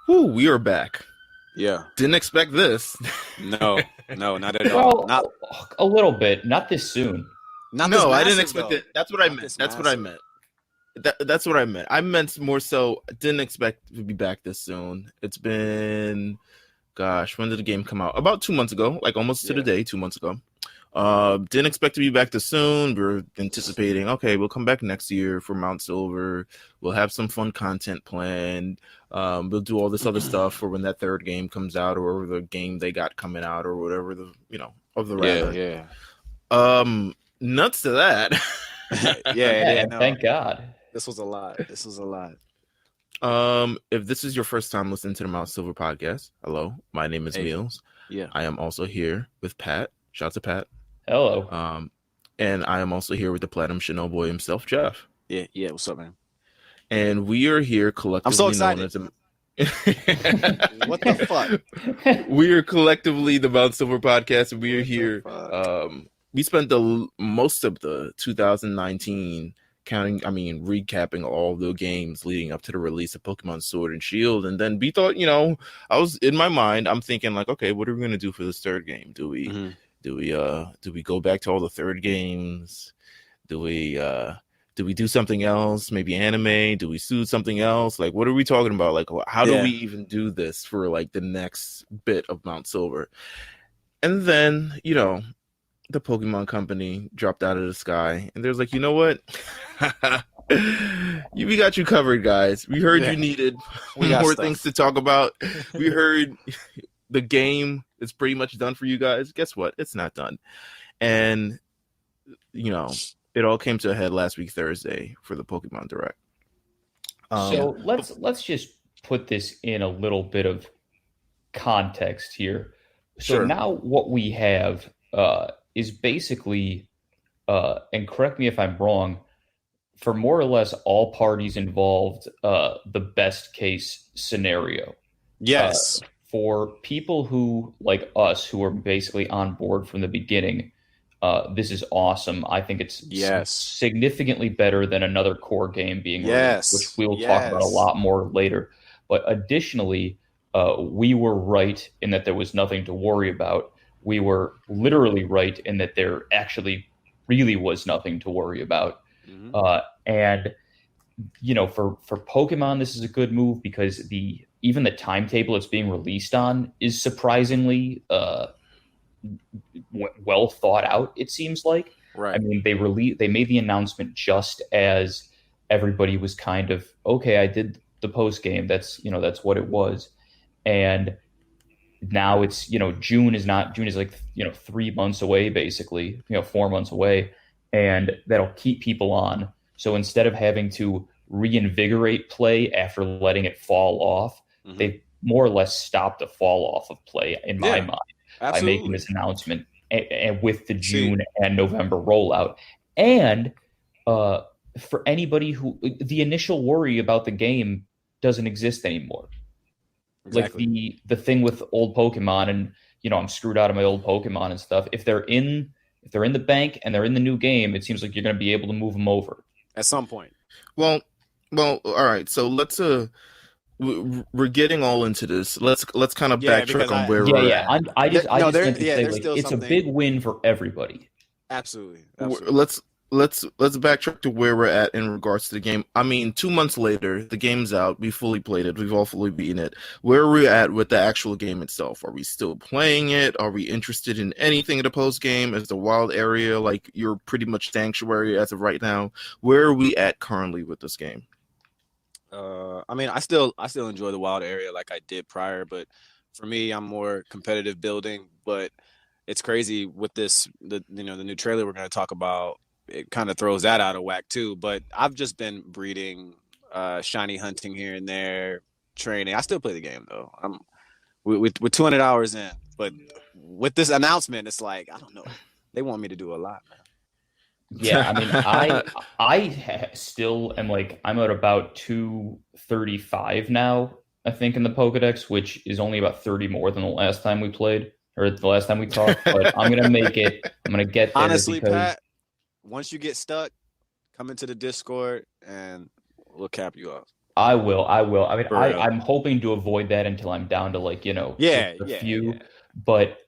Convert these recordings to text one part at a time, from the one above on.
Whoo, we are back. Yeah. Didn't expect this. No, not at all. Not Well, a little bit. Not this soon. not this No, I didn't massive, expect though. it. That's what I Not meant. this That's what I massive. meant. That's what I meant. I meant more so. Didn't expect to be back this soon. It's been, gosh, when did the game come out? About 2 months ago, like almost to the Yeah. day, 2 months ago. Didn't expect to be back this soon. We were anticipating, okay, we'll come back next year for Mount Silver. We'll have some fun content planned. We'll do all this other stuff for when that third game comes out, or the game they got coming out, or whatever of the rather. Yeah. Nuts to that. Yeah. And thank God. This was a lot. If this is your first time listening to the Mount Silver podcast, hello, my name is Meals. Yeah. I am also here with Pat. Shout out to Pat. Hello. And I am also here with the Platinum Chanel boy himself, Jeff. Yeah. What's up, man? And we are here collectively. I'm so excited. What the fuck? We are collectively the Mount Silver podcast, and we are here. Fuck? We spent the most of the 2019 recapping all the games leading up to the release of Pokemon Sword and Shield, and then we thought, I was in my mind, I'm thinking like, okay, what are we gonna do for this third game? Do we go back to all the third games? Do we do something else? Maybe anime? Do we do something else? Like, what are we talking about? Like, how do we even do this for like the next bit of Mount Silver? And then, the Pokemon Company dropped out of the sky, and there's like, you know what? We got you covered, guys. We heard you needed more things to talk about. We heard the game is pretty much done for you guys. Guess what? It's not done. And, it all came to a head last week, Thursday, for the Pokemon Direct. So let's just put this in a little bit of context here. So Sure. Now what we have is basically, and correct me if I'm wrong, for more or less all parties involved, the best case scenario. Yes. For people who, like us, who are basically on board from the beginning, this is awesome. I think it's significantly better than another core game being released, which we'll talk about a lot more later. But additionally, we were right in that there was nothing to worry about. We were literally right in that there actually really was nothing to worry about. And for Pokemon, this is a good move because even the timetable it's being released on is surprisingly well thought out. It seems like. Right. I mean, they made the announcement just as everybody was kind of, okay, I did the post game. That's what it was, and now it's June is like 3 months away, basically 4 months away, and that'll keep people on. So instead of having to reinvigorate play after letting it fall off, they more or less stopped the fall off of play in my mind by making this announcement and with the June and November rollout. And for anybody who the initial worry about the game doesn't exist anymore. Exactly. Like the thing with old Pokemon, and I'm screwed out of my old Pokemon and stuff. If they're in the bank and they're in the new game, it seems like you're going to be able to move them over at some point. Well, all right. So let's we're getting all into this. Let's kind of backtrack on where we're at. I just meant to say, like, it's a big win for everybody. Absolutely. Let's backtrack to where we're at in regards to the game. I mean, 2 months later, the game's out. We fully played it. We've all fully beaten it. Where are we at with the actual game itself? Are we still playing it? Are we interested in anything in the post game? Is the wild area like you're pretty much sanctuary as of right now? Where are we at currently with this game? I mean, I still enjoy the wild area like I did prior, but for me, I'm more competitive building. But it's crazy with the new trailer we're going to talk about. It kind of throws that out of whack too. But I've just been breeding, shiny hunting here and there, training. I still play the game though. We're 200 hours in, but with this announcement, it's like, I don't know. They want me to do a lot, man. Yeah, I mean, I still am like, I'm at about 235 now, I think, in the Pokedex, which is only about 30 more than the last time we played, or the last time we talked. But I'm gonna make it. I'm gonna get there. Honestly, Pat, once you get stuck, come into the Discord and we'll cap you off. I will. I will. I mean, For real. I'm hoping to avoid that until I'm down to like, just Yeah, a yeah, few. yeah. But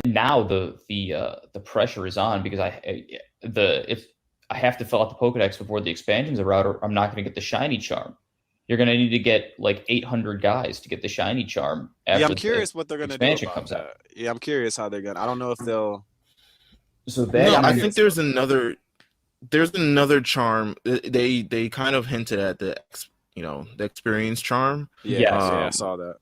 now the pressure is on because the if I have to fill out the Pokedex before the expansions are out, or I'm not going to get the shiny charm. You're going to need to get like 800 guys to get the shiny charm Yeah, I'm after the curious what they're gonna do expansion about comes out. that. Yeah, I'm curious how they're gonna. I don't know if they'll. So that Yeah, No, I I'm I mean, think curious about that. there's another charm. They kind of hinted at the experience charm. Yeah, yes. yeah, I Um, saw that.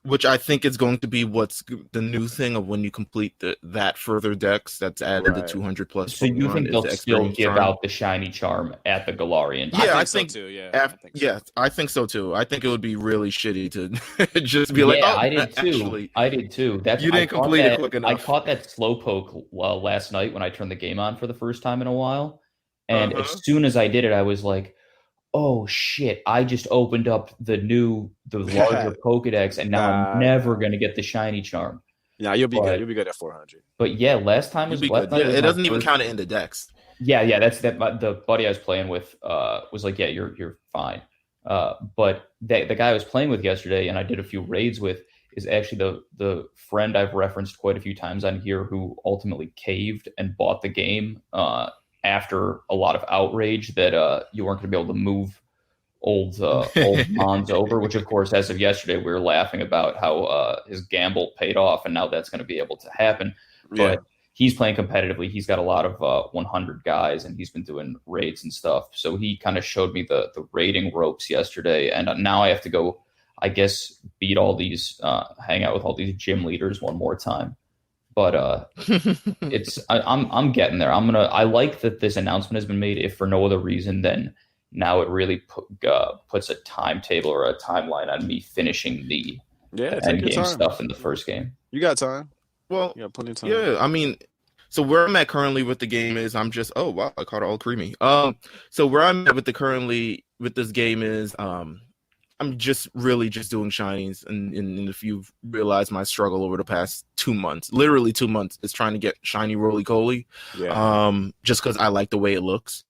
which I think is going to be what's the new thing of when you complete that further dex that's added the Right. 200 plus So you Pokemon think is they'll the still experience give charm. out the shiny charm at the Galarian I Yeah, I think tournament? so think. too. Yeah, I think so. Yeah, I think so too. I think it would be really shitty to just be like, Yeah, oh, I did too. actually, I did too. That's you didn't complete it quick I enough. caught that slowpoke last night when I turned the game on for the first time in a while. And Uh-huh. as soon as I did it, I was like, "Oh shit, I just opened up the larger Pokedex and now I'm Nah, never nah. going to get the shiny charm." Yeah, you'll be good. But You'll be good at 400. yeah, You'd be last good. night Yeah, was it my doesn't even first. count it in the dex. Yeah, yeah, that's that. The buddy I was playing with was like, "Yeah, you're fine." But the guy I was playing with yesterday, and I did a few raids with, is actually the friend I've referenced quite a few times on here who ultimately caved and bought the game after a lot of outrage that you weren't going to be able to move old Mons over. Which, of course, as of yesterday, we were laughing about how his gamble paid off, and now that's going to be able to happen. Yeah. But he's playing competitively. He's got a lot of 100 guys, and he's been doing raids and stuff. So he kind of showed me the raiding ropes yesterday, and now I have to go, I guess, beat all these, hang out with all these gym leaders one more time. But I'm getting there. I like that this announcement has been made, if for no other reason than now it really puts a timetable or a timeline on me finishing Yeah, the take end your game time. stuff in the first game. You got time. Well, You got plenty of time. yeah, I mean, so where I'm at currently with the game is I'm just oh wow, I caught it all creamy. So where I'm at with the currently with this game is I'm just really just doing shinies, and if you've realized my struggle over the past 2 months, literally 2 months, is trying to get shiny roly coly. Yeah. Just because I like the way it looks.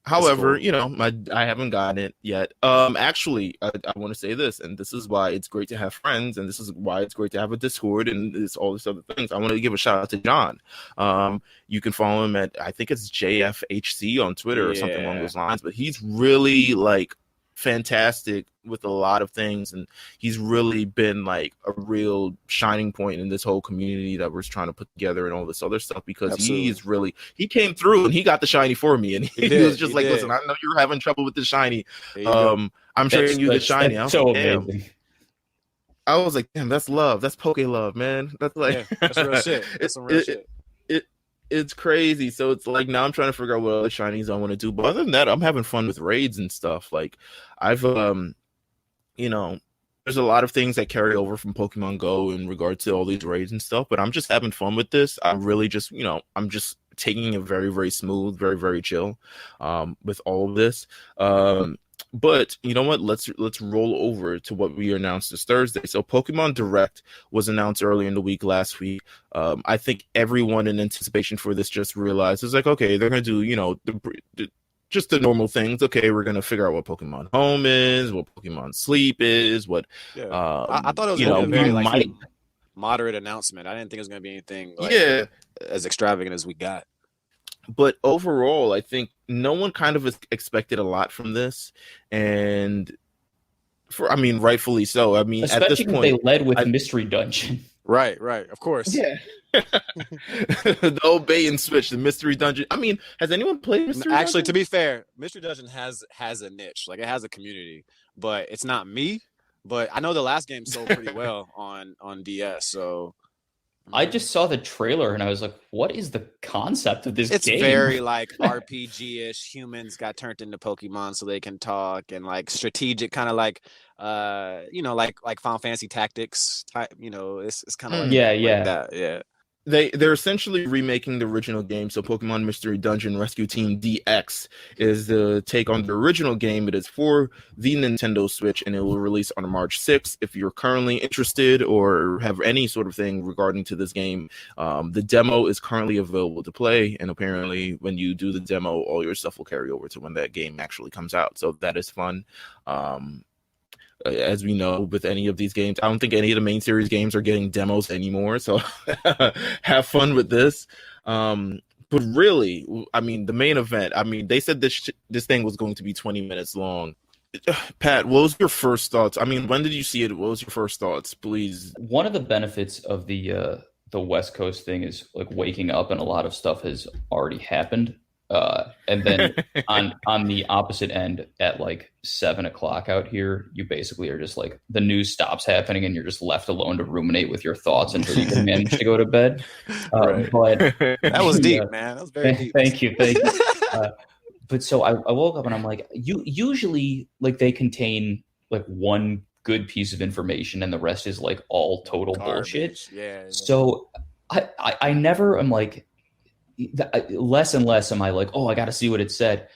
However, I haven't gotten it yet. Actually, I want to say this, and this is why it's great to have friends, and this is why it's great to have a Discord, and this all these other things. I want to give a shout out to John. You can follow him at, I think it's JFHC on Twitter or something along those lines, but he's really like fantastic with a lot of things, and he's really been like a real shining point in this whole community that we're trying to put together and all this other stuff, because Absolutely. he came through and he got the shiny for me, and he was just like, did. listen, I know you're having trouble with the shiny, There you go. I'm trading you the shiny. I was so like, damn. amazing. I was like, damn, that's love. That's poke love, man. That's like That's real shit. That's some real shit. It's crazy. So it's like now I'm trying to figure out what other shinies I want to do. But other than that, I'm having fun with raids and stuff. Like I've there's a lot of things that carry over from Pokemon Go in regard to all these raids and stuff, but I'm just having fun with this. I'm really just, I'm just taking it very, very smooth, very, very chill with all of this. But you know what? Let's roll over to what we announced this Thursday. So Pokemon Direct was announced earlier in the week last week. I think everyone in anticipation for this just realized it's like, okay, they're gonna do, just the normal things. Okay, we're gonna figure out what Pokemon Home is, what Pokemon Sleep is, what. Yeah. I thought it was gonna be a very moderate announcement. I didn't think it was gonna be anything as extravagant as we got. But overall, I think no one kind of expected a lot from this, and rightfully so. I mean, especially at this point, they led with Mystery Dungeon. Right, of course. Yeah. The old bait and switch, the Mystery Dungeon. I mean, has anyone played Mystery Dungeon? Actually, to be fair, Mystery Dungeon has a niche, like it has a community, but it's not me. But I know the last game sold pretty well on DS, so. I just saw the trailer and I was like, what is the concept of this game? It's very like RPG-ish. Humans got turned into Pokemon so they can talk, and like strategic, kind of like like Final Fantasy Tactics type, it's kind of like, like that. Yeah. they're essentially remaking the original game. So Pokemon Mystery Dungeon Rescue Team DX is the take on the original game. It is for the Nintendo Switch, and it will release on March 6th. If you're currently interested or have any sort of thing regarding to this game, the demo is currently available to play, and apparently when you do the demo, all your stuff will carry over to when that game actually comes out. So that is fun. As we know, with any of these games, I don't think any of the main series games are getting demos anymore. So have fun with this. But really, I mean, the main event, I mean, they said this thing was going to be 20 minutes long. Pat, what was your first thoughts? I mean, when did you see it? What was your first thoughts, please? One of the benefits of the West Coast thing is like waking up and a lot of stuff has already happened. And then on the opposite end at like 7 o'clock out here, you basically are just like the news stops happening and you're just left alone to ruminate with your thoughts until you can manage to go to bed. Right. But that was deep, man. That was very deep. Thank you. But so I woke up and I'm like, usually like they contain like one good piece of information and the rest is like all total bullshit. Yeah. So I never am like, less and less am I like, oh, I got to see what it said.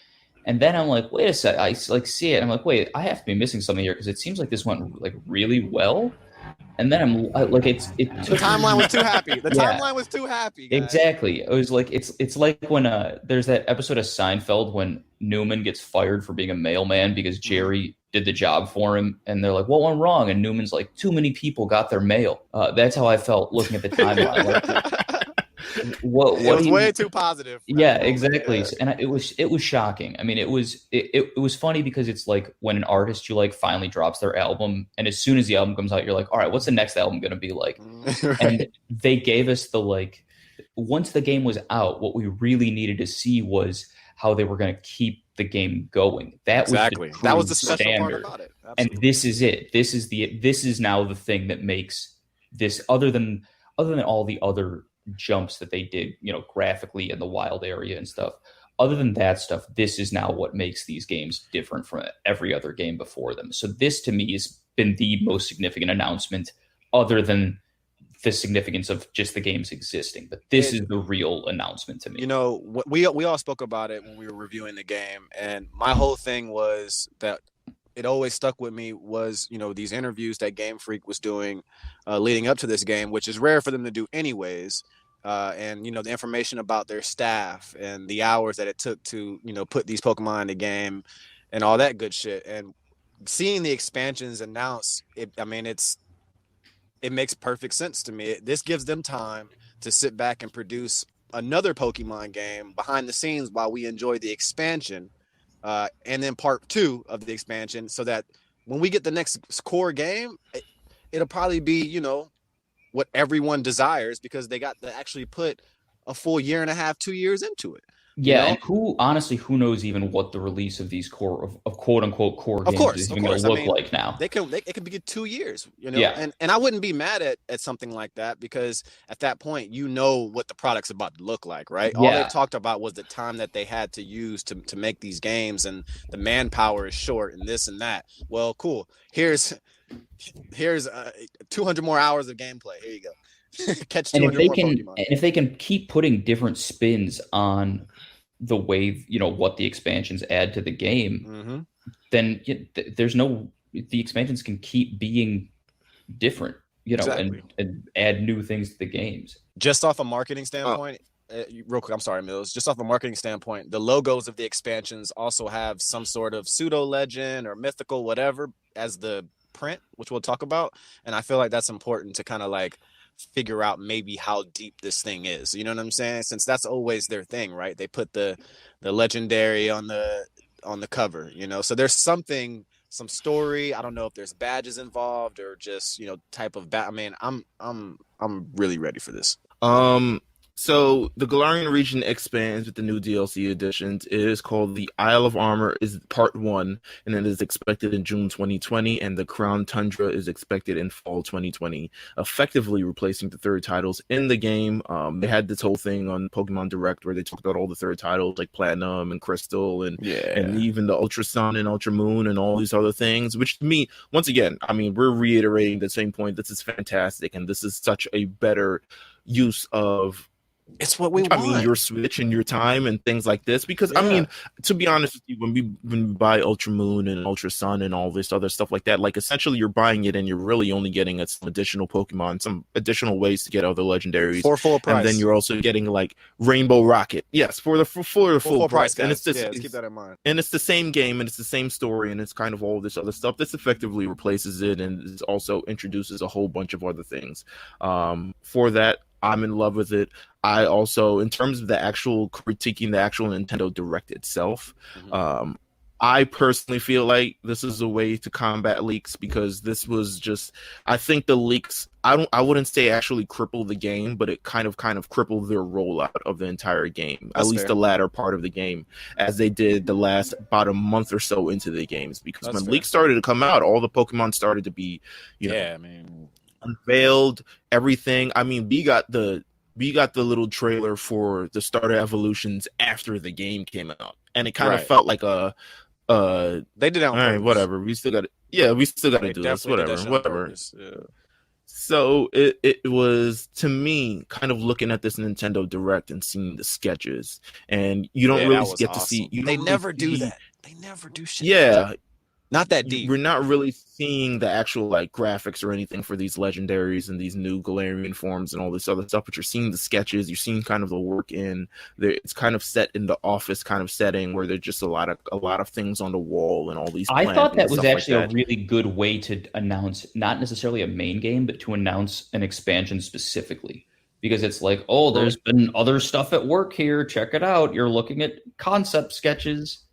And then I'm like, wait a sec. I like see it. I'm like, wait, I have to be missing something here because it seems like this went like really well. And then I'm like, the timeline was too happy. The timeline was too happy. Guys. Exactly. It was like it's like when there's that episode of Seinfeld when Newman gets fired for being a mailman because Jerry did the job for him, and they're like, what went wrong? And Newman's like, too many people got their mail. That's how I felt looking at the timeline. Like, it was way too positive. Yeah, exactly. Yeah. And it was shocking. I mean, it was funny because it's like when an artist you like finally drops their album, and as soon as the album comes out, you're like, all right, what's the next album going to be like? Right. And they gave us the like, once the game was out, what we really needed to see was how they were going to keep the game going. That was the special standard. Part about it. Absolutely. And this is it. This is now the thing that makes this other than all the other jumps that they did, you know, graphically in the wild area and stuff. Other than that stuff, this is now what makes these games different from every other game before them. So this to me has been the most significant announcement other than the significance of just the games existing. But this is the real announcement to me. You know, we all spoke about it when we were reviewing the game. And my whole thing was that it always stuck with me was, you know, these interviews that Game Freak was doing leading up to this game, which is rare for them to do anyways. And, you know, the information about their staff and the hours that it took to, you know, put these Pokemon in the game and all that good shit. And seeing the expansions announced, it makes perfect sense to me. This gives them time to sit back and produce another Pokemon game behind the scenes while we enjoy the expansion. And then part 2 of the expansion, so that when we get the next core game, it'll probably be, you know, what everyone desires because they got to actually put a full year and a half, 2 years into it. Yeah, and who knows even what the release of these core of quote unquote core games is even going to look like now? It could be 2 years, you know. Yeah. And I wouldn't be mad at something like that because at that point you know what the product's about to look like, right? Yeah. All they talked about was the time that they had to use to make these games and the manpower is short and this and that. Well, cool. Here's 200 more hours of gameplay. Here you go. Catch 200 more Pokemon. And if they can keep putting different spins on the way, you know, what the expansions add to the game, then the expansions can keep being different, you know, and add new things to the games. Just off a marketing standpoint, real quick, I'm sorry, Mills. Just off a marketing standpoint, the logos of the expansions also have some sort of pseudo legend or mythical whatever as the print, which we'll talk about. And I feel like that's important to kind of like figure out maybe how deep this thing is, you know what I'm saying, since that's always their thing, right? They put the legendary on the cover, you know, so there's some story. I don't know if there's badges involved or just, you know, type of I mean, I'm really ready for this. So the Galarian region expands with the new DLC additions. It is called the Isle of Armor is Part 1, and it is expected in June 2020, and the Crown Tundra is expected in fall 2020, effectively replacing the third titles in the game. They had this whole thing on Pokemon Direct where they talked about all the third titles like Platinum and Crystal and even the Ultra Sun and Ultra Moon and all these other things, which to me, once again, I mean, we're reiterating the same point. This is fantastic, and this is such a better use of It's what we I mean, want. your Switch and your time and things like this. Because I Yeah. mean, to be honest with you, when we buy Ultra Moon and Ultra Sun and all this other stuff like that, like essentially you're buying it and you're really only getting some additional Pokemon, some additional ways to get other legendaries, For full price. and then you're also getting like Rainbow Rocket. Yes, for the full price, guys. and it's let's keep that in mind. and it's the same game and it's the same story and it's kind of all this other stuff. This effectively replaces it and also introduces a whole bunch of other things. For that, I'm in love with it. I also, in terms of the actual critiquing the actual Nintendo Direct itself, I personally feel like this is a way to combat leaks, because this was just, I think the leaks, I wouldn't say actually cripple the game, but it kind of crippled their rollout of the entire game, That's at least fair. the latter part of the game, as they did the last about a month or so into the games, because That's when fair. leaks started to come out, all the Pokemon started to be, I mean, unveiled, everything. I mean, we got the little trailer for the starter evolutions after the game came out, and it kind of Right. felt like they did it on all right, purpose. whatever. We still got to do this. definitely did that Whatever, shit on whatever. purpose. Yeah. So it was, to me, kind of looking at this Nintendo Direct and seeing the sketches, and you don't Yeah, really that was get to awesome. see. You They don't really never do see- that. They never do shit. Yeah, Not that deep. we're not really seeing the actual like graphics or anything for these legendaries and these new Galarian forms and all this other stuff, but you're seeing the sketches, you're seeing kind of the work in there. It's kind of set in the office kind of setting where there's just a lot of things on the wall and all these. I thought that and was stuff actually like a that. really good way to announce not necessarily a main game, but to announce an expansion specifically. Because it's like, oh, there's been other stuff at work here. Check it out. You're looking at concept sketches.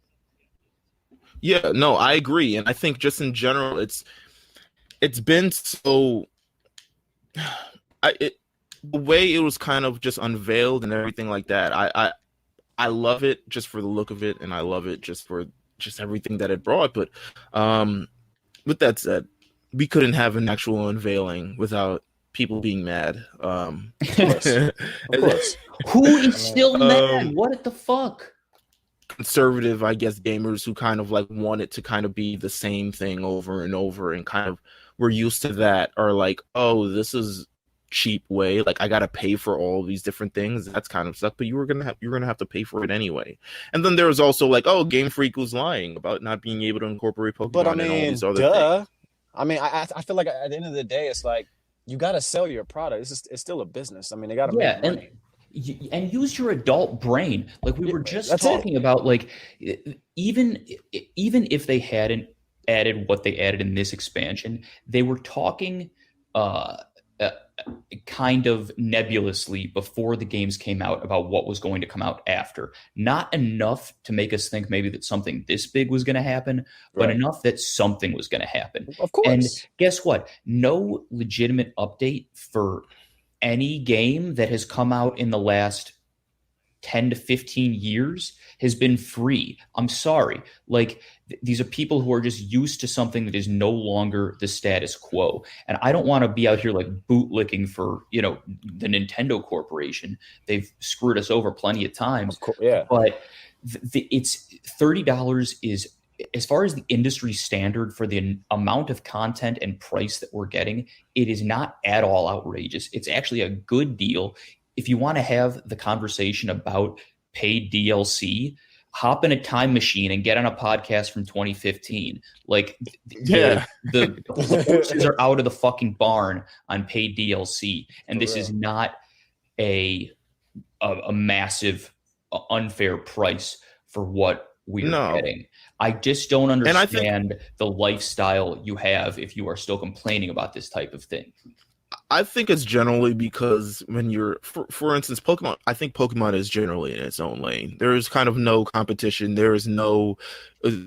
Yeah, no, I agree, and I think just in general, it's been so. The way it was kind of just unveiled and everything like that, I love it just for the look of it, and I love it just for just everything that it brought. But with that said, we couldn't have an actual unveiling without people being mad. Of course. Who is still mad? What the fuck? Conservative, I guess, gamers who kind of like want it to kind of be the same thing over and over and kind of we're used to that, are like, oh, this is cheap way, like I gotta pay for all these different things. That's kind of stuff, but you're gonna have to pay for it anyway. And then there was also like, oh, Game Freak was lying about not being able to incorporate Pokemon But I mean, and all these other things. I mean, I feel like at the end of the day, it's like you got to sell your product. It's still a business. I mean, they got to make money. And use your adult brain. Like we were just That's talking about, like even if they hadn't added what they added in this expansion, they were talking kind of nebulously before the games came out about what was going to come out after. Not enough to make us think maybe that something this big was going to happen, but enough that something was going to happen. Of course. And guess what? No legitimate update for any game that has come out in the last 10 to 15 years has been free. I'm sorry. Like these are people who are just used to something that is no longer the status quo. And I don't want to be out here like bootlicking for, the Nintendo Corporation. They've screwed us over plenty of times. Of course, yeah. But it's $30 is, as far as the industry standard for the amount of content and price that we're getting, it is not at all outrageous. It's actually a good deal. If you want to have the conversation about paid DLC, hop in a time machine and get on a podcast from 2015. Like, the horses are out of the fucking barn on paid DLC, and this is not a massive, unfair price for what we're getting. I just don't understand the lifestyle you have if you are still complaining about this type of thing. I think it's generally because when you're, for instance, Pokemon, I think Pokemon is generally in its own lane. There is kind of no competition. There is no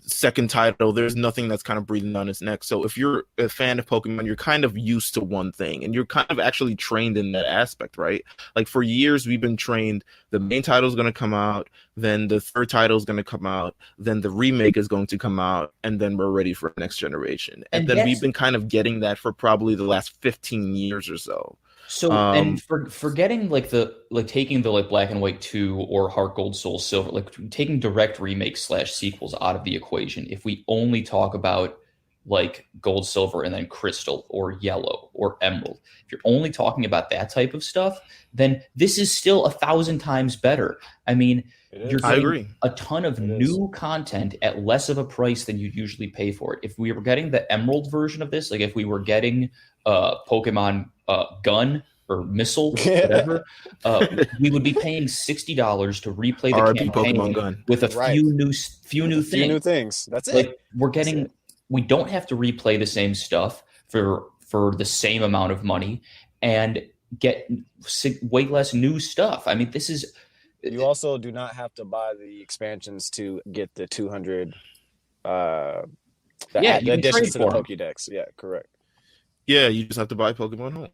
second title. There's nothing that's kind of breathing down its neck. So if you're a fan of Pokemon, you're kind of used to one thing and you're kind of actually trained in that aspect, right? Like for years, we've been trained. The main title is going to come out. Then the third title is going to come out. Then the remake is going to come out. And then we're ready for next generation. And then we've been kind of getting that for probably the last 15 years or so. So, and forgetting taking the Black and White 2 or Heart Gold Soul Silver, taking direct remakes / sequels out of the equation, if we only talk about like gold, silver, and then crystal or yellow or emerald. If you're only talking about that type of stuff, then this is still 1,000 times better. I mean, you're I getting agree. a ton of It new content at less of a price than you'd usually pay for it. If we were getting the emerald version of this, like if we were getting Pokemon gun or missile, whatever, we would be paying $60 to replay the RIP Pokemon campaign Gun. with a Right. few new Few new things. things. That's it. Like we're That's getting, it. we don't have to replay the same stuff for the same amount of money and get way less new stuff. I mean, this is You also do not have to buy the expansions to get the 200 the you can additions trade to the for 'em. Pokédex. Yeah, correct. Yeah, you just have to buy Pokemon Home.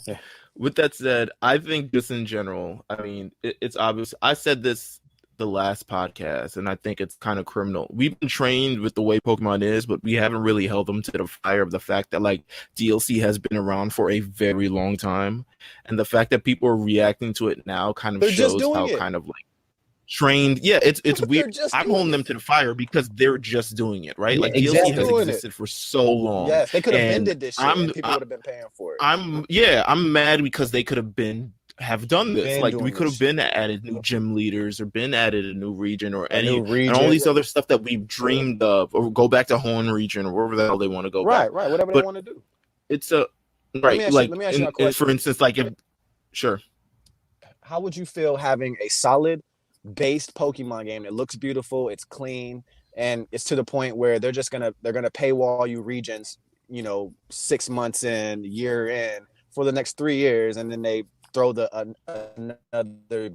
Yeah. With that said, I think just in general, I mean, it's obvious. I said this the last podcast, and I think it's kind of criminal. We've been trained with the way Pokemon is, but we haven't really held them to the fire of the fact that like DLC has been around for a very long time, and the fact that people are reacting to it now kind of They're just shows doing how it. kind of like trained. Yeah, it's They're weird. just I'm doing holding it. them to the fire because they're just doing it, right? Yeah, Like exactly. DLC has Doing it. existed for so long. Yes, they could have And ended this shit I'm- and people would have been paying for it. I'm mad because they could have done this. Been Like doing we could this have been added new gym leaders or been added a new region or A new and region. all these other stuff that we've dreamed of, or go back to Horn region or wherever the hell they want to go back. Right, whatever they But- want to do. It's a me right. ask you- Like let me ask you a for question. instance, like if sure. How would you feel having a solid based Pokemon game that looks beautiful, it's clean, and it's to the point where they're gonna paywall you regions, 6 months in, year in for the next 3 years, and then they throw another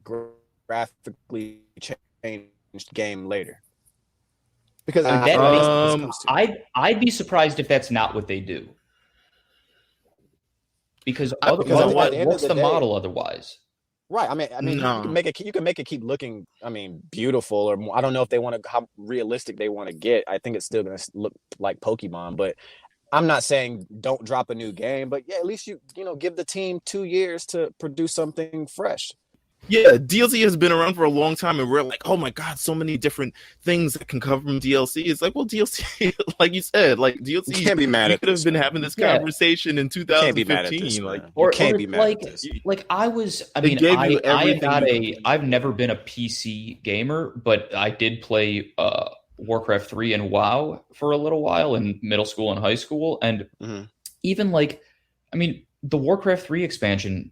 graphically changed game later. Because That that's what this makes- comes to. I'd be surprised if that's not what they do. Because Because at the otherwise, end of what's the the day- model otherwise? Right. I mean, No. you can make it keep looking. I mean, beautiful. Or more, I don't know if they want to how realistic they want to get. I think it's still going to look like Pokemon. But I'm not saying don't drop a new game. But yeah, at least you give the team 2 years to produce something fresh. Yeah, DLC has been around for a long time, and we're like, oh my god, so many different things that can come from DLC. It's like, well, DLC, like you said, like DLC. You can't be mad we at could have this, been man. having this Yeah. conversation in You can't be mad at 2015. this, Like, man. You can't or be mad like, at this. like I was. I They mean, gave you I am everything not you I've never been a PC gamer, but I did play Warcraft 3 and WoW for a little while in middle school and high school, and Mhm. even like, I mean, the Warcraft 3 expansion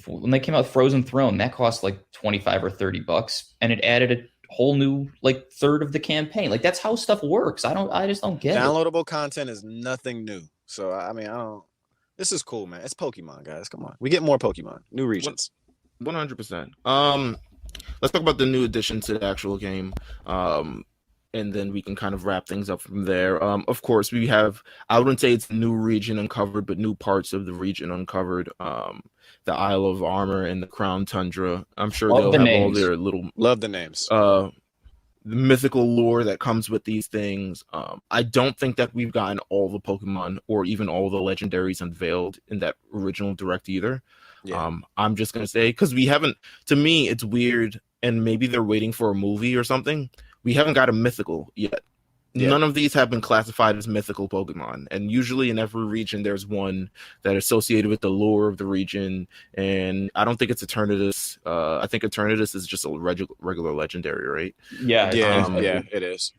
when they came out with Frozen Throne, that cost like $25 or $30, and it added a whole new like third of the campaign. Like that's how stuff works. I just don't get it. Downloadable content is nothing new. So I mean, I don't. This is cool, man. It's Pokemon, guys. Come on, we get more Pokemon, new regions. 100%. Let's talk about the new addition to the actual game. And then we can kind of wrap things up from there. Of course, we have, I wouldn't say it's a new region uncovered, but new parts of the region uncovered. The Isle of Armor and the Crown Tundra. I'm sure Love they'll the have names. all their little Love the names. the mythical lore that comes with these things. I don't think that we've gotten all the Pokemon or even all the legendaries unveiled in that original direct either. Yeah. I'm just gonna say, because we haven't, to me it's weird, and maybe they're waiting for a movie or something. We haven't got a mythical yet. Yeah. None of these have been classified as mythical Pokemon, and usually in every region there's one that is associated with the lore of the region. And I don't think it's Eternatus. I think Eternatus is just a regular legendary, right? Yeah, Yeah, it is.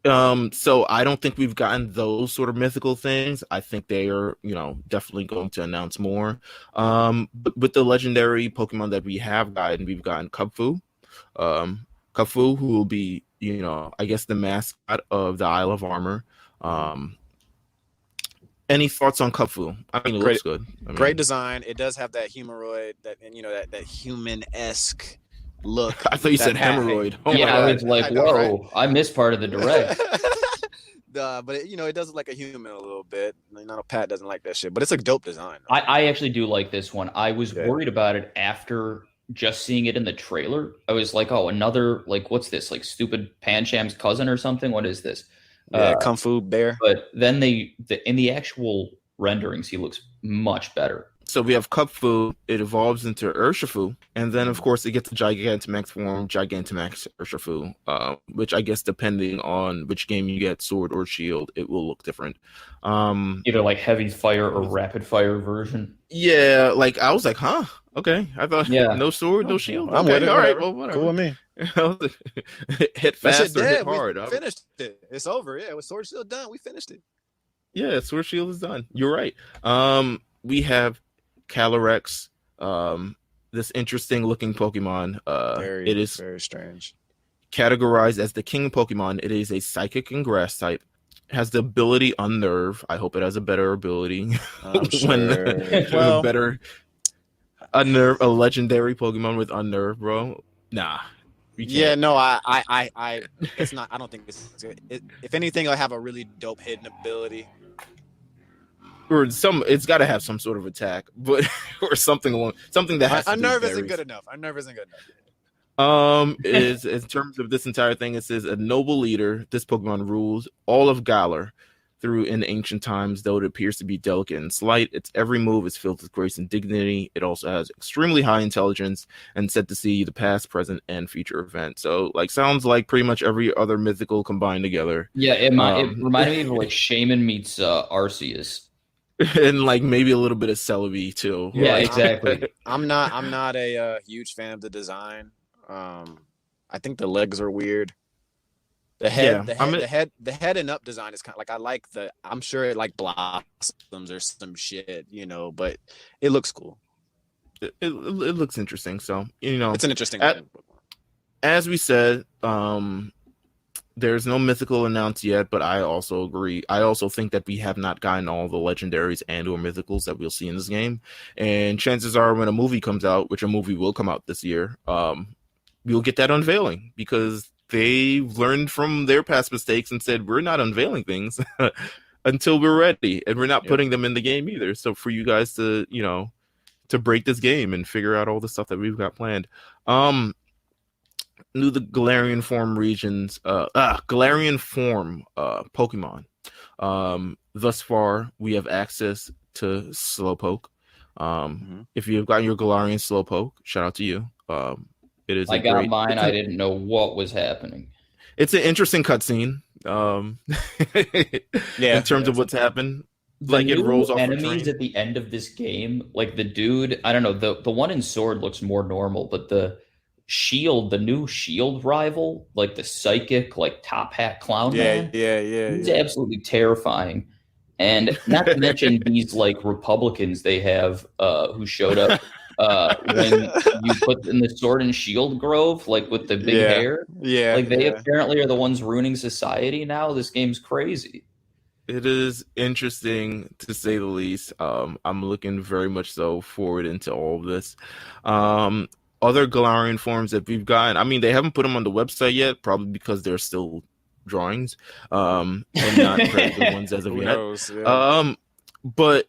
So I don't think we've gotten those sort of mythical things. I think they are, definitely going to announce more. But with the legendary Pokemon that we have gotten, we've gotten Kubfu. Kubfu, who will be, I guess the mascot of the Isle of Armor. Any thoughts on Kubfu? I mean, it looks good. Great design. It does have that humanoid, that human-esque look. I thought you said hemorrhoid. Oh yeah, my I God. was like, I know, whoa, right? I missed part of the direct. But it does look like a human a little bit. I know Pat doesn't like that shit, but it's a dope design. I actually do like this one. I was Yeah. worried about it after just seeing it in the trailer. I was like, oh, another, like, what's this? Like stupid Pancham's cousin or something? What is this? Yeah, Kung Fu Bear. But then in the actual renderings, he looks much better. So we have Cupfu, it evolves into Urshifu, and then of course it gets the Gigantamax form, Gigantamax Urshifu, which I guess depending on which game you get, Sword or Shield, it will look different. Either like heavy fire or rapid fire version. Yeah, like I was like, huh? Okay. I thought Yeah. no sword, no shield. I'm with Okay, it. all right, Whatever. well, whatever. Cool with me. Hit That shit fast or hit dead. We hard. finished it. It's over. Yeah, with Sword Shield done, we finished it. Yeah, sword shield is done. You're right. We have Calyrex, this interesting looking Pokemon. It is Very strange. categorized as the king Pokemon. It is a psychic and grass type. Has the ability Unnerve. I hope it has a better ability. I'm sure. Well, better Unnerve, a legendary Pokemon with Unnerve, bro. Nah. yeah, no, I, it's not. I don't think it's. If anything, I have a really dope hidden ability. Or it's got to have some sort of attack, but or something that has to Unnerve do with isn't berries. good enough. Unnerve isn't good enough. Is in terms of this entire thing, it says a noble leader. This Pokemon rules all of Galar through in ancient times, though it appears to be delicate and slight. Its every move is filled with grace and dignity. It also has extremely high intelligence and said to see the past, present, and future events. So, like, sounds like pretty much every other mythical combined together. Yeah, it reminded me of like Shaman meets Arceus. And like maybe a little bit of Celebi too. Yeah, like, exactly. I'm not a huge fan of the design. I think the legs are weird. The head, the head and up design is kind of like I like the. I'm sure it like blossoms or some shit, but it looks cool. It looks interesting. So it's an interesting. As we said, there's no mythical announced yet, but I also agree. I also think that we have not gotten all the legendaries and or mythicals that we'll see in this game. And chances are when a movie comes out, which a movie will come out this year, we'll get that unveiling because they learned from their past mistakes and said, we're not unveiling things until we're ready. And we're not putting them in the game either. So for you guys to, to break this game and figure out all the stuff that we've got planned. New the Galarian form regions, Galarian form Pokemon. Thus far, we have access to Slowpoke. If you've gotten your Galarian Slowpoke, shout out to you. It is. I got mine. I didn't know what was happening. It's an interesting cutscene. In terms of what's happened. Like it rolls off enemies at the end of this game, like the dude, I don't know, the one in Sword looks more normal, but the new shield rival, like the psychic, like top hat clown man, he's absolutely terrifying. And not to mention these like Republicans they have who showed up when you put in the Sword and Shield Grove, like with the big hair. Yeah. Like they apparently are the ones ruining society now. This game's crazy. It is interesting to say the least. I'm looking very much so forward into all of this. Other Galarian forms that we've gotten, I mean, they haven't put them on the website yet, probably because they're still drawings and not the ones as of yet. But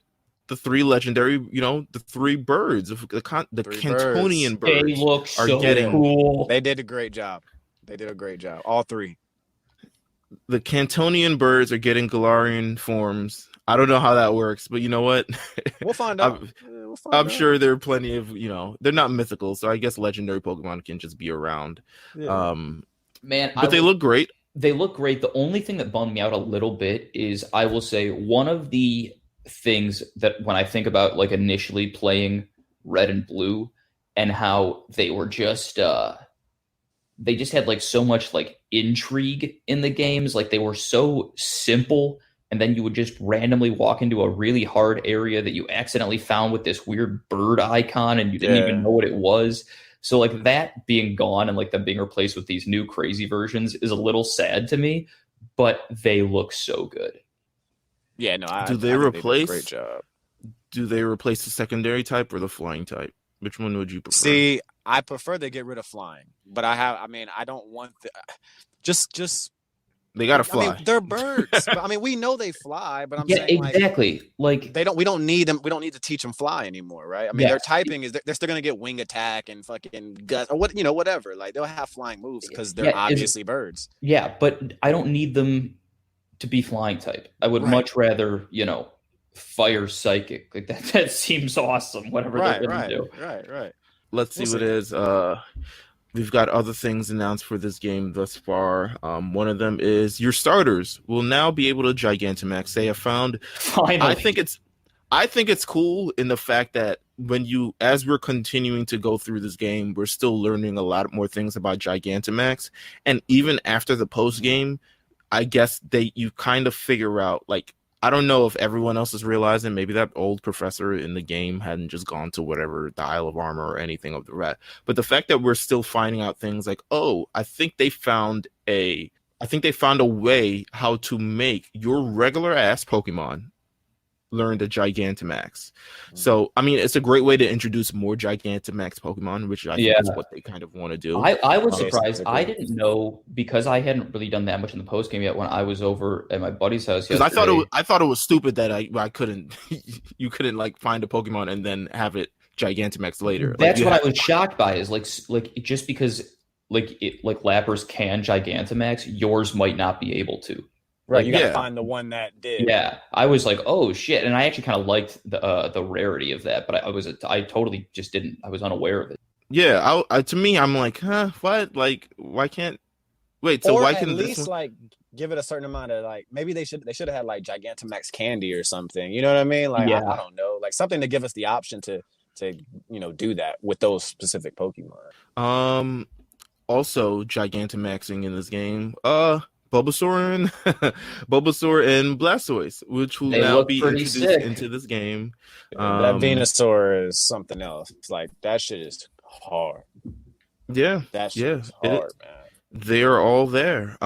the three legendary, the three birds, the Cantonian birds, they look so cool. They did a great job. All three. The Cantonian birds are getting Galarian forms. I don't know how that works, but you know what? We'll find out. I'm sure there are plenty of, they're not mythical, so I guess legendary Pokemon can just be around. Yeah. But they look great. They look great. The only thing that bummed me out a little bit is I will say one of the things that when I think about like initially playing Red and Blue and how they were just they just had like so much like intrigue in the games. Like they were so simple. And then you would just randomly walk into a really hard area that you accidentally found with this weird bird icon and you didn't even know what it was. So like that being gone and like them being replaced with these new crazy versions is a little sad to me, but they look so good. Yeah, no, do they replace? Great job. Do they replace the secondary type or the flying type? Which one would you prefer? See, I prefer they get rid of flying, but I don't want just. They gotta fly. I mean, they're birds. But, I mean, we know they fly, but I'm saying exactly. Like we don't need them. We don't need to teach them fly anymore, right? I mean, their typing is they're still gonna get wing attack and fucking gut or whatever. Like they'll have flying moves because they're obviously birds. Yeah, but I don't need them to be flying type. I would much rather fire psychic. Like that seems awesome. Whatever they're gonna do. Right. Let's see what it is. We've got other things announced for this game thus far. One of them is your starters will now be able to Gigantamax. They have found. Finally, I think it's cool in the fact that as we're continuing to go through this game, we're still learning a lot more things about Gigantamax, and even after the post game, I guess you kind of figure out, like, I don't know if everyone else is realizing maybe that old professor in the game hadn't just gone to whatever the Isle of Armor or anything of the rat. But the fact that we're still finding out things like, oh, I think they found a way how to make your regular ass Pokemon learn the Gigantamax. So, I mean, it's a great way to introduce more Gigantamax Pokemon, which I think is what they kind of want to do. I was surprised. I didn't know, because I hadn't really done that much in the post game yet when I was over at my buddy's house yesterday. Because I thought it was stupid that I couldn't you couldn't like find a Pokemon and then have it Gigantamax later. That's what I was shocked by, is like just because Lappers can Gigantamax, yours might not be able to. Right, you gotta find the one that did. Yeah, I was like, oh shit, and I actually kind of liked the rarity of that, but I totally just didn't. I was unaware of it. Yeah, to me, I'm like, huh, what? Like, why can't? Wait, so or why at can least this like give it a certain amount of, like, maybe they should have had like Gigantamax candy or something. You know what I mean? Like, I don't know, like something to give us the option to do that with those specific Pokemon. Also Gigantamaxing in this game, Bulbasaur and Blastoise, which will now be introduced into this game. That Venusaur is something else. It's like, that shit is hard. Yeah, that shit is hard, man. They're all there.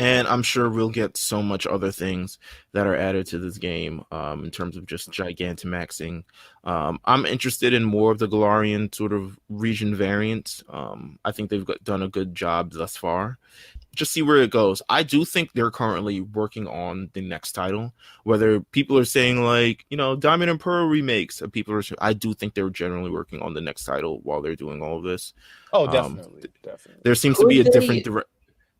And I'm sure we'll get so much other things that are added to this game in terms of just Gigantamaxing. I'm interested in more of the Galarian sort of region variants. I think they've done a good job thus far. Just see where it goes. I do think they're currently working on the next title. Whether people are saying like, Diamond and Pearl remakes, I do think they're generally working on the next title while they're doing all of this. Oh, definitely. There seems to be a different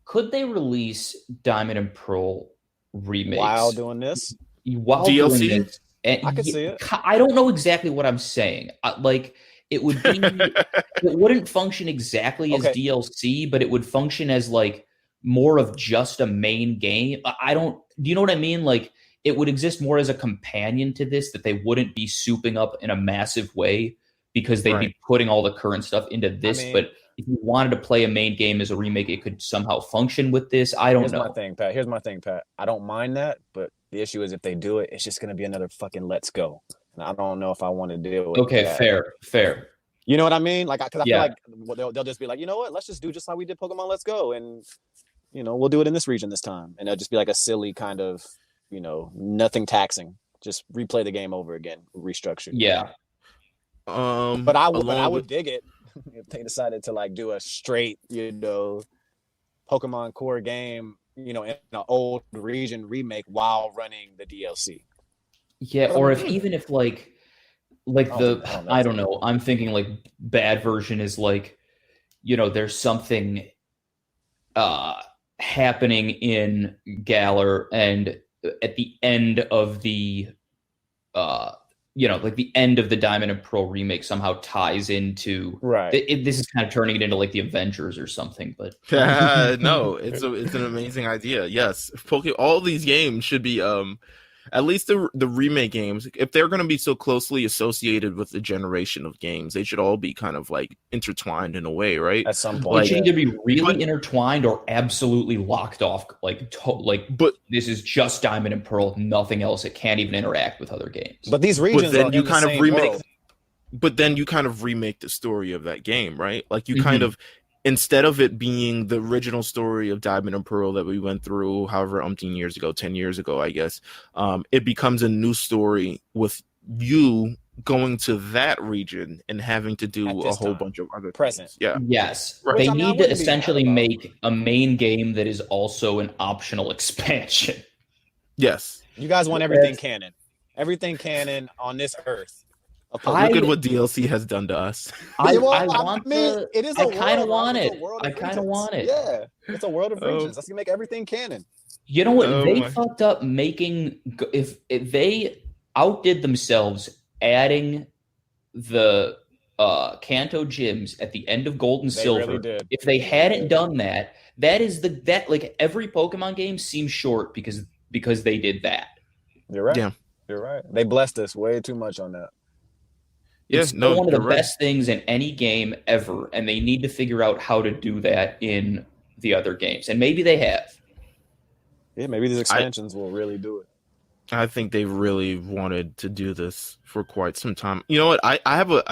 Could they release Diamond and Pearl remakes while doing this? While DLC? Doing this? And I could see it. I don't know exactly what I'm saying. It would be, it wouldn't function exactly as DLC, but it would function as like more of just a main game. Do you know what I mean? Like, it would exist more as a companion to this, that they wouldn't be souping up in a massive way because they'd be putting all the current stuff into this. But if you wanted to play a main game as a remake, it could somehow function with this. I don't know. Here's my thing, Pat. I don't mind that, but the issue is if they do it, it's just going to be another fucking Let's Go. And I don't know if I want to deal with that. Fair. You know what I mean? Like, because I feel like they'll just be like, you know what? Let's just do just how we did Pokemon Let's Go. And, we'll do it in this region this time. And it'll just be like a silly kind of, nothing taxing. Just replay the game over again, restructured. Yeah. But I would dig it if they decided to like do a straight, Pokemon core game, in an old region remake while running the DLC. Yeah, or even if I don't know. I'm thinking like bad version is like, there's something happening in Galar, and at the end of the like the end of the Diamond and Pearl remake somehow ties into this is kind of turning it into like the Avengers or something. But no, it's an amazing idea. Yes, all these games should be at least the remake games, if they're going to be so closely associated with the generation of games, they should all be kind of like intertwined in a way, right? At some point, it should either be really intertwined or absolutely locked off. But this is just Diamond and Pearl, nothing else. It can't even interact with other games. But these regions, then you kind of remake. World. But then you kind of remake the story of that game, right? Like you kind of. Instead of it being the original story of Diamond and Pearl that we went through however umpteen years ago, 10 years ago, I guess, it becomes a new story with you going to that region and having to do a whole bunch of other things. Yeah. Yes. Right. They need to essentially make a main game that is also an optional expansion. Yes. You guys want everything canon. Everything canon on this earth. Look at what DLC has done to us. I kind of want it. Yeah, it's a world of regions. Let's make everything canon. You know what? Oh They my. fucked up making if they outdid themselves adding the Kanto gyms at the end of Gold and They really Silver. did. If they They really hadn't did. done that, that is that like every Pokemon game seems short because they did that. You're right. Yeah. You're right. They blessed us way too much on that. Yeah, It's still no, one of you're the right. best things in any game ever, and they need to figure out how to do that in the other games. And maybe they have. Yeah, maybe these I expansions will really do it. I think they really wanted to do this for quite some time. You know what? I have a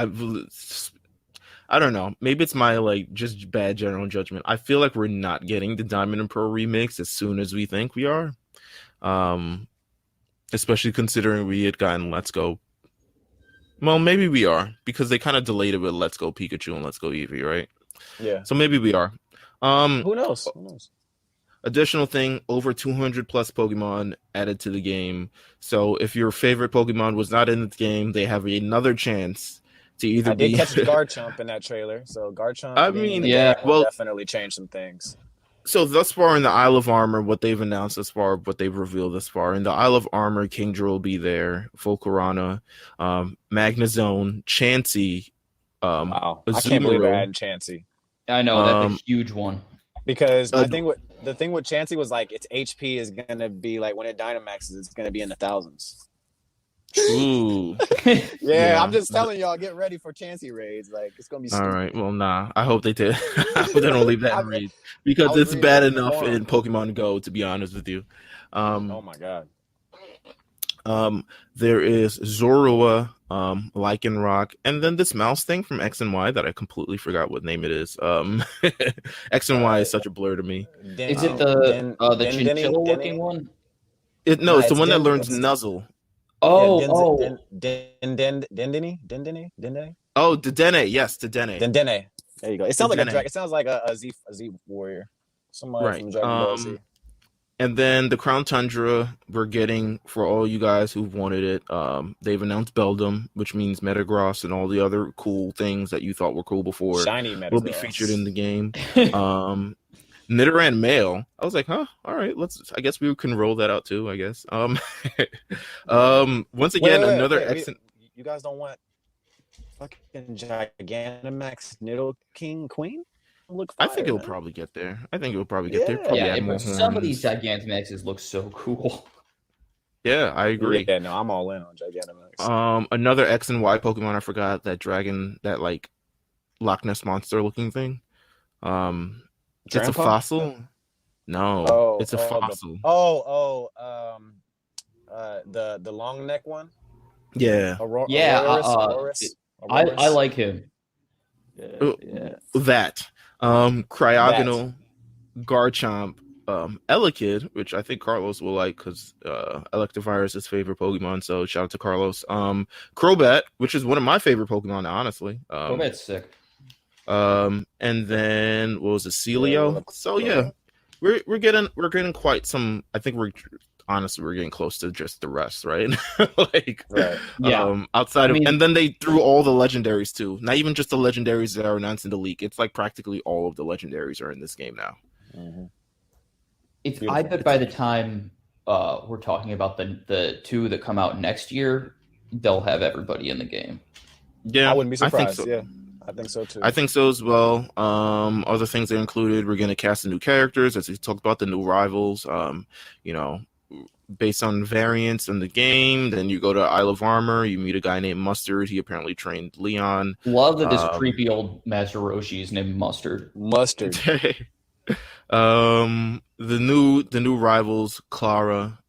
I don't know. Maybe it's my like just bad general judgment. I feel like we're not getting the Diamond and Pearl remix as soon as we think we are. Um, Especially considering we had gotten Let's Go. Well, maybe we are because they kind of delayed it with Let's Go Pikachu and Let's Go Eevee, right? Yeah. So maybe we are. Um, Who knows? Who knows? Additional thing, over 200 plus Pokemon added to the game. So if your favorite Pokemon was not in the game, they have another chance to either I did be. catch Garchomp in that trailer, so Garchomp I being in mean, the game Yeah. will well, definitely change some things. so thus far in the Isle of Armor, what they've announced thus far, what they've revealed thus far, in the Isle of Armor, Kingdra will be there, Volcarona, Magnezone, Chansey, Wow, I can't believe they're Azumarill, adding Chansey I know that's a um, huge one. because uh, the thing with Chansey was like its HP is gonna be like when it Dynamaxes, it's gonna be in the thousands. ooh, Yeah, yeah. I'm just telling y'all, get ready for Chansey raids. Like it's gonna be All stupid. right. Well, nah. I hope they did. I hope they don't leave that I, in read I because was it's reading bad it in the enough forum. in Pokemon Go, to be honest with you. Oh Um, my god. um, there is Zorua, Lycanroc, and then this mouse thing from X and Y that I completely forgot what name it is. X and Y Uh, is such a blur to me. Den Is it Den the Den chinchilla Denny looking Denny. one? No, Nah, it's the it's one that Den. learns It's Nuzzle. yeah, Oh, Den oh, Den Den Den Dendany Dendany Dendany Oh, Dedenne. Yes, Dedenne. Dendene. There you go. It sounds like a Dedenne. drag. It sounds like a Z warrior. Somebody Right. from Dragon Ball Z. And then the Crown Tundra we're getting for all you guys who've wanted it. They've announced Beldum, which means Metagross and all the other cool things that you thought were cool before Shiny will be featured in Metagross. the game. Nidoran male. I was like, huh, all right, I guess we can roll that out too, I guess. Once again, another Wait. excellent. You guys don't want fucking Gigantamax Nido King Queen? Look I fire, think it'll man. probably get there. I think it'll probably get there. Yeah. Probably yeah. add more Some of these horns. Gigantamaxes look so cool. Yeah, I agree. Yeah, no, I'm all in on Gigantamax. Another X and Y Pokemon. I forgot that dragon, that like Loch Ness monster looking thing. It's a Grandpa? fossil. No, Oh, it's a fossil. the long neck one. Yeah, Yeah, Aurorus. I like him. Uh, Yeah. that. that. Cryogonal, Garchomp, Elekid, which I think Carlos will like because Electivire is his favorite Pokemon. So shout out to Carlos. Crobat, which is one of my favorite Pokemon, honestly. Corvette's sick. And then what was it, Celio? Yeah, So yeah, we're getting quite some. I think we're getting close to just the rest, right? Like, Right. Yeah. outside of, I mean- and then they threw all the legendaries too. Not even just the legendaries that are announced in the leak. It's like practically all of the legendaries are in this game now. Mhm. I Beautiful. bet by the time we're talking about the two that come out next year, they'll have everybody in the game. Yeah, I wouldn't be surprised. I think so. Yeah, I think so too. I think so as well. Other things that included, we're gonna cast the new characters, as we talked about the new rivals. You know, based on variants in the game. Then you go to Isle of Armor, you meet a guy named Mustard. He apparently trained Leon. Love that this creepy old Master Roshi is named Mustard. Mustard. The new rivals, Clara,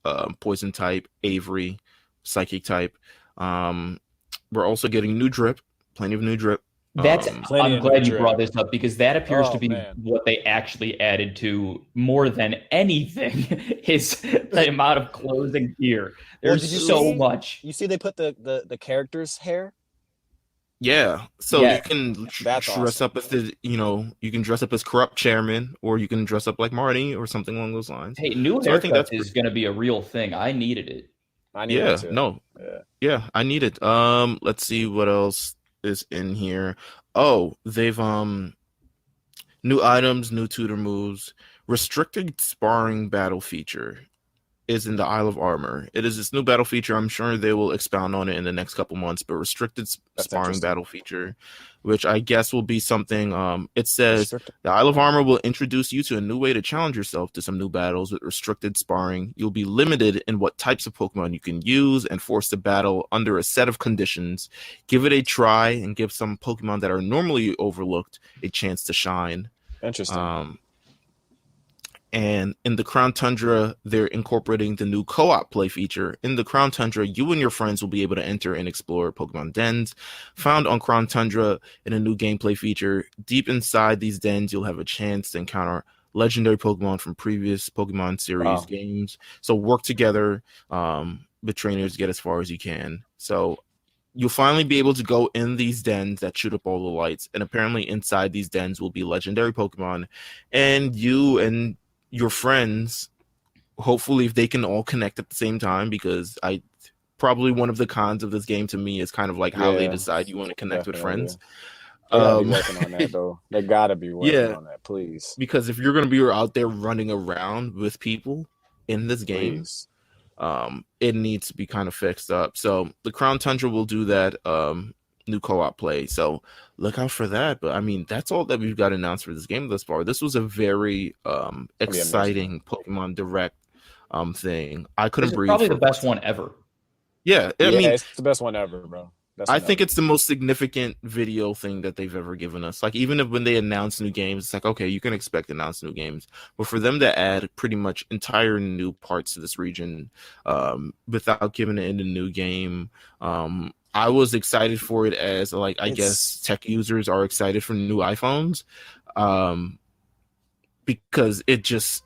poison type, Avery, psychic type. We're also getting new drip, plenty of new drip. That's Plenty I'm of glad new you drip. brought this up because that appears Oh, to be man. what they actually added to more than anything is the amount of clothes and gear. There's did you so see- much. You see, they put the character's hair. Yeah, so Yeah. you can That's dress awesome. up as you can dress up as corrupt chairman, or you can dress up like Marty or something along those lines. Hey, new So I think haircuts that's is going to be a real thing. I needed it. I need Yeah, it too. no, Yeah. yeah, I need it. Let's see what else is in here. Oh, they've new items, new tutor moves. restricted sparring battle feature is in the Isle of Armor. It is this new battle feature. I'm sure they will expound on it in the next couple months, but restricted That's sparring interesting. battle feature, which I guess will be something. It says Restricted. the Isle of Armor will introduce you to a new way to challenge yourself to some new battles with restricted sparring. You'll be limited in what types of Pokemon you can use and forced to battle under a set of conditions. Give it a try and give some Pokemon that are normally overlooked a chance to shine. Interesting. And in the Crown Tundra, they're incorporating the new co-op play feature. In the Crown Tundra, you and your friends will be able to enter and explore Pokemon dens found on Crown Tundra in a new gameplay feature. Deep inside these dens, you'll have a chance to encounter legendary Pokemon from previous Pokemon series games. So work together with trainers to get as far as you can. So you'll finally be able to go in these dens that shoot up all the lights. And apparently inside these dens will be legendary Pokemon. And you and your friends, hopefully if they can all connect at the same time, because I probably one of the cons of this game to me is kind of like how they decide you want to connect with friends. They gotta be working on that though. They gotta be working on that, please. Because if you're gonna be out there running around with people in this game, it needs to be kind of fixed up. So the Crown Tundra will do that. New co-op play, so look out for that. But I mean, that's all that we've got announced for this game thus far. This was a very exciting Pokemon Direct thing. I couldn't breathe. Probably the best one ever. Yeah, I mean, it's the best one ever, bro. I think it's the most significant video thing that they've ever given us. Like, even if when they announce new games, it's like, okay, you can expect to announce new games, but for them to add pretty much entire new parts to this region without giving it a new game, I was excited for it as, like, I guess tech users are excited for new iPhones, because it just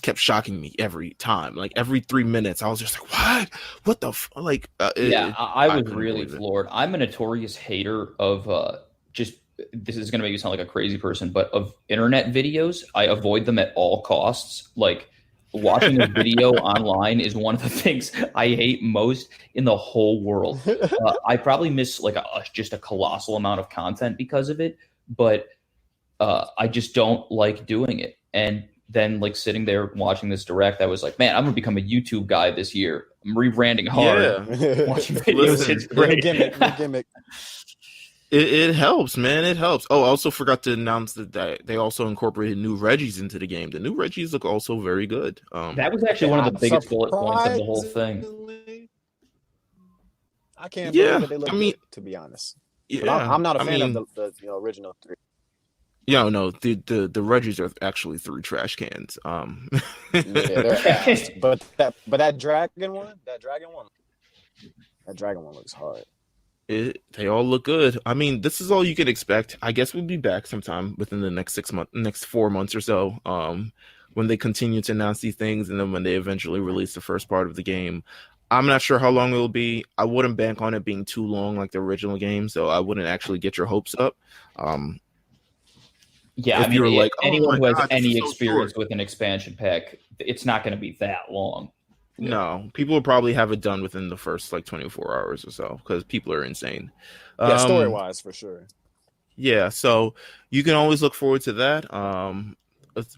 kept shocking me every time. Like every 3 minutes, I was just like, what the like? I was really floored. I'm a notorious hater of this is going to make you sound like a crazy person, but of internet videos. I avoid them at all costs. Like, watching a video online is one of the things I hate most in the whole world. I probably miss like just a colossal amount of content because of it, but I just don't like doing it. And then, like, sitting there watching this direct, I was like, man, I'm gonna become a YouTube guy this year. I'm rebranding hard. Yeah. Watching videos, it's great. Gimmick. It helps, man. It helps. Oh, I also forgot to announce that they also incorporated new Regis into the game. The new Regis look also very good. That was actually one of the biggest bullet points of the whole thing. I can't believe that they look good, to be honest. Yeah, I'm not a fan of the original 3. Yeah, no, the Regis are actually 3 trash cans. Yeah, they're ass. But that dragon one looks hard. They all look good. I mean, this is all you can expect. I guess we'll be back sometime within the next 4 months or so, when they continue to announce these things, and then when they eventually release the first part of the game. I'm not sure how long it will be. I wouldn't bank on it being too long like the original game, so I wouldn't actually get your hopes up. Yeah, I mean, you're like, anyone who has any experience with an expansion pack, it's not going to be that long. No, people will probably have it done within the first like 24 hours or so, because people are insane. Yeah, story-wise, for sure. Yeah, so you can always look forward to that.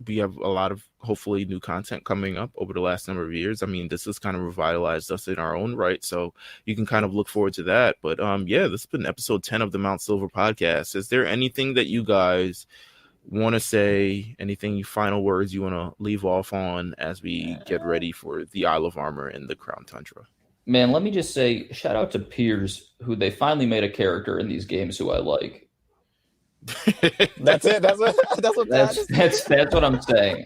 We have a lot of, hopefully, new content coming up over the last number of years. I mean, this has kind of revitalized us in our own right, so you can kind of look forward to that. But yeah, this has been episode 10 of the Mount Silver podcast. Is there anything that you guys want to say, anything, final words you want to leave off on as we get ready for the Isle of Armor and the Crown Tundra? Man, let me just say, shout out to Piers, who they finally made a character in these games who I like. That's it. That's what I'm saying.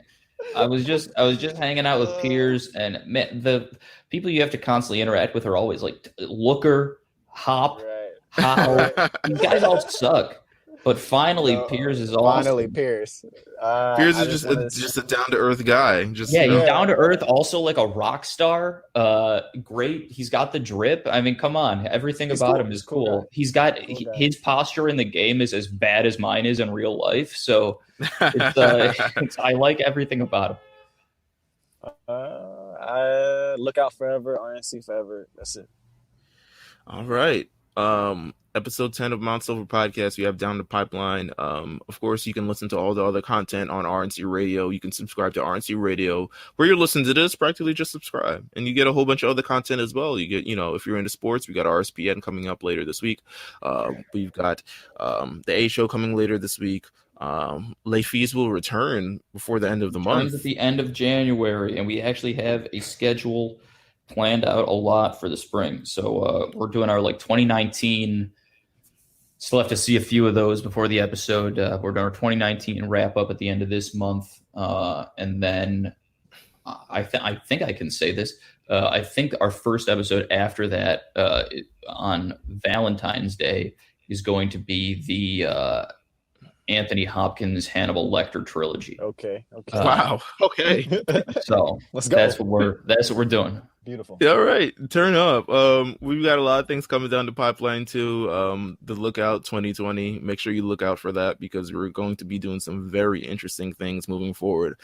I was just hanging out with Piers, and man, the people you have to constantly interact with are always like Looker, Hop, How. These guys all suck. But finally, Piers is awesome. Finally, Piers. Piers is just a down to earth guy. He's down to earth. Also, like a rock star. Great. He's got the drip. I mean, come on. Everything about him is cool. He's got his posture in the game is as bad as mine is in real life. So I like everything about him. Look out forever. RNC forever. That's it. All right. episode 10 of Mount Silver Podcast. We have Down the Pipeline. Of course, you can listen to all the other content on RNC Radio. You can subscribe to RNC Radio. Where you're listening to this, practically just subscribe. And you get a whole bunch of other content as well. You get, if you're into sports, we got RSPN coming up later this week. We've got the A Show coming later this week. Late Fees will return before the end of the month. At the end of January, and we actually have a schedule planned out a lot for the spring. So we're doing our 2019. Still have to see a few of those before the episode. We're doing our 2019 wrap up at the end of this month, and then I think I can say this. I think our first episode after that on Valentine's Day is going to be the Anthony Hopkins Hannibal Lecter trilogy. Okay. Wow. Okay. So let's go. That's what we're doing. Beautiful. Yeah, all right. Turn up. We've got a lot of things coming down the pipeline too. The Lookout 2020. Make sure you look out for that because we're going to be doing some very interesting things moving forward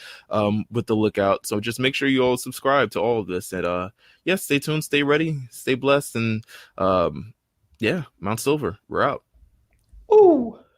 with the Lookout. So just make sure you all subscribe to all of this. And stay tuned, stay ready, stay blessed, and Mount Silver, we're out. Ooh.